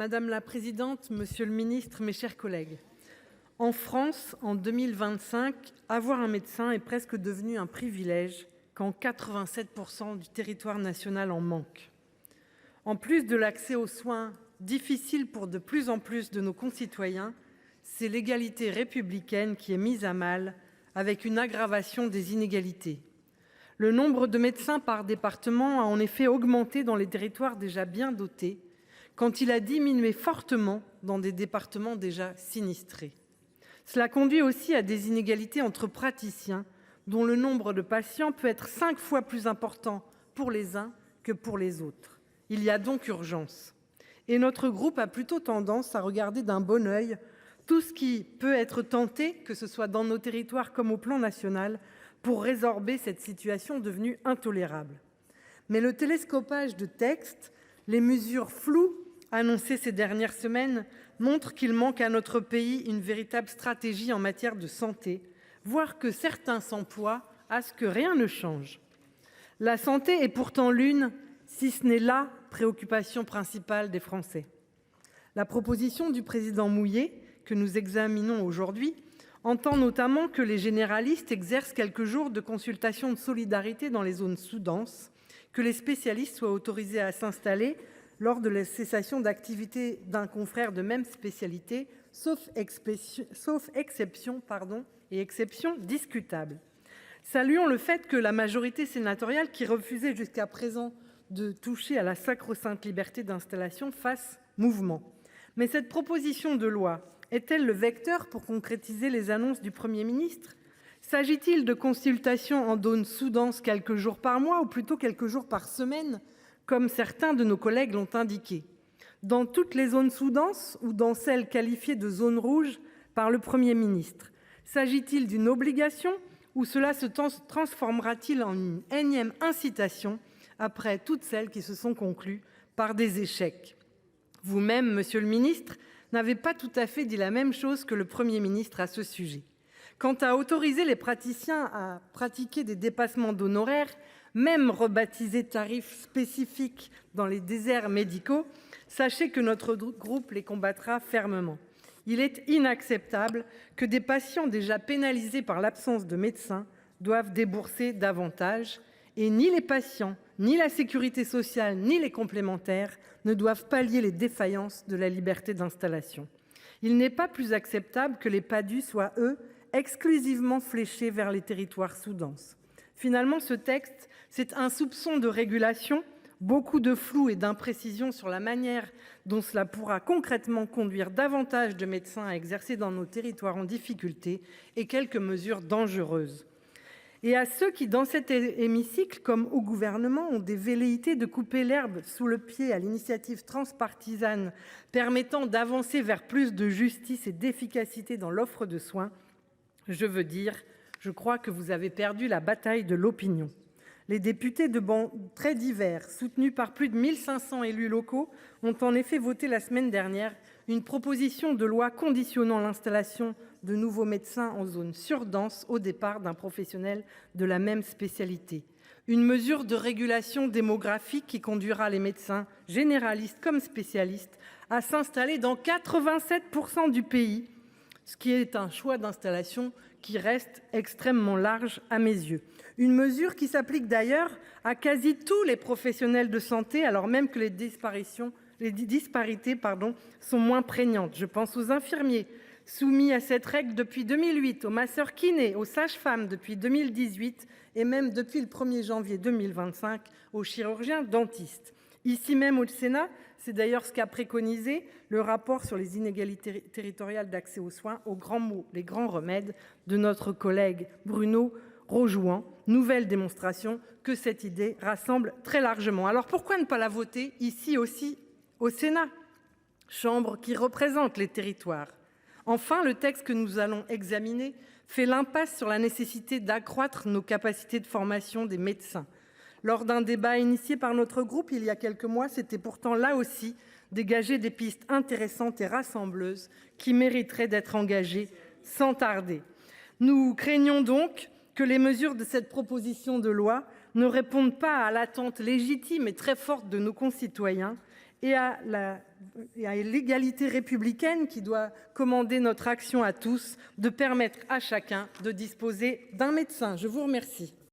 Madame la présidente, monsieur le ministre, mes chers collègues, en France, en 2025, avoir un médecin est presque devenu un privilège quand 87% du territoire national en manque. En plus de l'accès aux soins difficile pour de plus en plus de nos concitoyens, c'est l'égalité républicaine qui est mise à mal avec une aggravation des inégalités. Le nombre de médecins par département a en effet augmenté dans les territoires déjà bien dotés, quand il a diminué fortement dans des départements déjà sinistrés. Cela conduit aussi à des inégalités entre praticiens, dont le nombre de patients peut être 5 fois plus important pour les uns que pour les autres. Il y a donc urgence. Et notre groupe a plutôt tendance à regarder d'un bon œil tout ce qui peut être tenté, que ce soit dans nos territoires comme au plan national, pour résorber cette situation devenue intolérable. Mais le télescopage de textes, les mesures floues annoncées ces dernières semaines montrent qu'il manque à notre pays une véritable stratégie en matière de santé, voire que certains s'emploient à ce que rien ne change. La santé est pourtant l'une, si ce n'est la préoccupation principale des Français. La proposition du président Mouiller, que nous examinons aujourd'hui, entend notamment que les généralistes exercent quelques jours de consultation de solidarité dans les zones sous-denses, que les spécialistes soient autorisés à s'installer lors de la cessation d'activité d'un confrère de même spécialité, sauf exception et exception discutable. Saluons le fait que la majorité sénatoriale, qui refusait jusqu'à présent de toucher à la sacro-sainte liberté d'installation, fasse mouvement. Mais cette proposition de loi est-elle le vecteur pour concrétiser les annonces du Premier ministre ? S'agit-il de consultations en zone sous-dense quelques jours par mois ou plutôt quelques jours par semaine, comme certains de nos collègues l'ont indiqué ? Dans toutes les zones sous-denses ou dans celles qualifiées de zones rouges par le Premier ministre ? S'agit-il d'une obligation ou cela se transformera-t-il en une énième incitation après toutes celles qui se sont conclues par des échecs ? Vous-même, monsieur le ministre, n'avez pas tout à fait dit la même chose que le Premier ministre à ce sujet. Quant à autoriser les praticiens à pratiquer des dépassements d'honoraires, même rebaptisés tarifs spécifiques dans les déserts médicaux, sachez que notre groupe les combattra fermement. Il est inacceptable que des patients déjà pénalisés par l'absence de médecins doivent débourser davantage, et ni les patients, ni la sécurité sociale, ni les complémentaires ne doivent pallier les défaillances de la liberté d'installation. Il n'est pas plus acceptable que les PADHUE soient, eux, exclusivement fléchés vers les territoires sous-denses. Finalement, ce texte, c'est un soupçon de régulation, beaucoup de flou et d'imprécision sur la manière dont cela pourra concrètement conduire davantage de médecins à exercer dans nos territoires en difficulté et quelques mesures dangereuses. Et à ceux qui, dans cet hémicycle, comme au gouvernement, ont des velléités de couper l'herbe sous le pied à l'initiative transpartisane permettant d'avancer vers plus de justice et d'efficacité dans l'offre de soins, je veux dire, je crois que vous avez perdu la bataille de l'opinion. Les députés de bancs très divers, soutenus par plus de 1500 élus locaux, ont en effet voté la semaine dernière une proposition de loi conditionnant l'installation de nouveaux médecins en zone surdense au départ d'un professionnel de la même spécialité. Une mesure de régulation démographique qui conduira les médecins, généralistes comme spécialistes, à s'installer dans 87% du pays, ce qui est un choix d'installation qui reste extrêmement large à mes yeux. Une mesure qui s'applique d'ailleurs à quasi tous les professionnels de santé, alors même que les disparités sont moins prégnantes. Je pense aux infirmiers, soumis à cette règle depuis 2008, aux masseurs kinés, aux sages-femmes depuis 2018 et même depuis le 1er janvier 2025 aux chirurgiens dentistes. Ici même au Sénat, c'est d'ailleurs ce qu'a préconisé le rapport sur les inégalités territoriales d'accès aux soins, aux grands mots, les grands remèdes de notre collègue Bruno Rojouan. Nouvelle démonstration que cette idée rassemble très largement. Alors pourquoi ne pas la voter ici aussi au Sénat, chambre qui représente les territoires ? Enfin, le texte que nous allons examiner fait l'impasse sur la nécessité d'accroître nos capacités de formation des médecins. Lors d'un débat initié par notre groupe il y a quelques mois, c'était pourtant là aussi dégager des pistes intéressantes et rassembleuses qui mériteraient d'être engagées sans tarder. Nous craignons donc que les mesures de cette proposition de loi ne répondent pas à l'attente légitime et très forte de nos concitoyens et à l'égalité républicaine qui doit commander notre action à tous, de permettre à chacun de disposer d'un médecin. Je vous remercie.